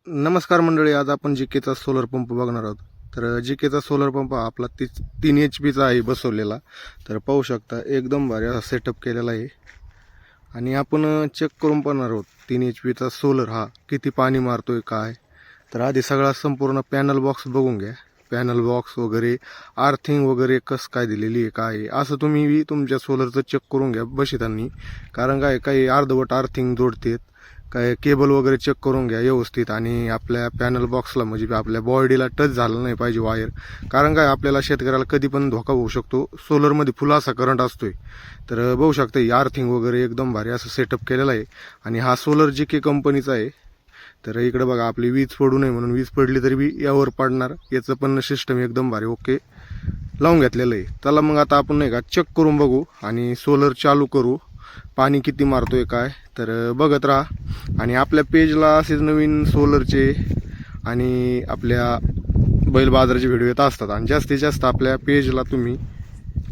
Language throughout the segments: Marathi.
नमस्कार मंडळी, आज आपण जीकेचा सोलर पंप बघणार आहोत. तर जीकेचा सोलर पंप हा आपला 3 HP चा आहे बसवलेला. तर पाहू शकता एकदम भारी असा सेटअप केलेला आहे. आणि आपण चेक करून पाहणार आहोत 3 HP चा सोलर हा किती पाणी मारतोय काय. तर आधी सगळा संपूर्ण पॅनल बॉक्स बघून घ्या. पॅनल बॉक्स वगैरे आर्थिंग वगैरे कसं काय दिलेली आहे काय आहे असं तुम्ही तुमच्या सोलरचं चेक करून घ्या बशितांनी. कारण काय काही अर्धवट आर्थिंग जोडतेत, काय केबल वगैरे चेक करून घ्या व्यवस्थित. आणि आपल्या पॅनल बॉक्सला म्हणजे आपल्या बॉडीला टच झालं नाही पाहिजे वायर. कारण काय आपल्याला शेतकऱ्याला कधी पण धोका होऊ शकतो. सोलरमध्ये फुल असा करंट असतोय. तर बघू शकता ही आर्थिंग वगैरे एकदम भारी असं सेटअप केलेला आहे. आणि हा सोलर जीके कंपनीचा आहे. तर इकडे बघा आपली वीज पडू नये म्हणून वीज पडली तरी बी यावर पडणार याचं पण सिस्टम एकदम भारी ओके लावून घेतलेलं आहे. चला मग आता आपण नाही का चेक करून बघू आणि सोलर चालू करू, पाणी किती मारतोय काय. तर बघत राहा. आणि आपल्या पेजला असेच नवीन सोलरचे आणि आपल्या बैल बाजाराचे व्हिडिओ येत असतात. आणि जास्तीत जास्त आपल्या पेजला तुम्ही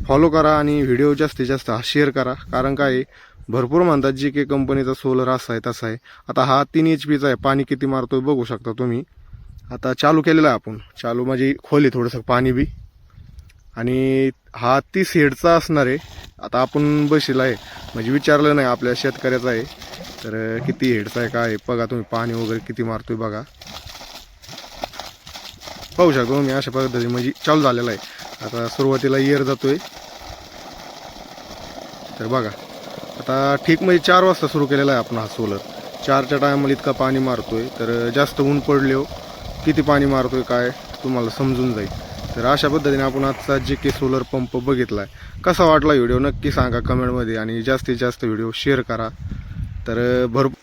फॉलो करा आणि व्हिडिओ जास्तीत जास्त शेअर करा. कारण काय भरपूर म्हणतात जी के कंपनीचा सोलर असा आहे तसा आहे. आता हा 3 HP चा आहे. पाणी किती मारतोय बघू शकता तुम्ही. आता चालू केलेला आहे आपण. चालू म्हणजे खोली थोडंसं पाणी बी. आणि हा 30 हेडचा असणार आहे. आता आपण बसला आहे म्हणजे विचारलं नाही आपल्या शेतकऱ्याचा आहे. तर किती हेडचा आहे काय बघा तुम्ही. पाणी वगैरे किती मारतोय बघा. पाहू शकतो मी अशा पद्धतीने म्हणजे चालू झालेला आहे. आता सुरुवातीला इयर जातोय. तर बघा आता ठीक म्हणजे 4 वाजता सुरू केलेला आहे आपण हा सोलर. 4च्या टायमाला इतका पाणी मारतोय. तर जास्त ऊन पडले हो किती पाणी मारतोय काय तुम्हाला समजून जाईल. तर अशा पद्धतीने आपण आजचा जीके सोलर पंप बघितला आहे. कसा वाटला व्हिडिओ नक्की सांगा कमेंटमध्ये आणि जास्तीत जास्त व्हिडिओ शेअर करा. तर भरपूर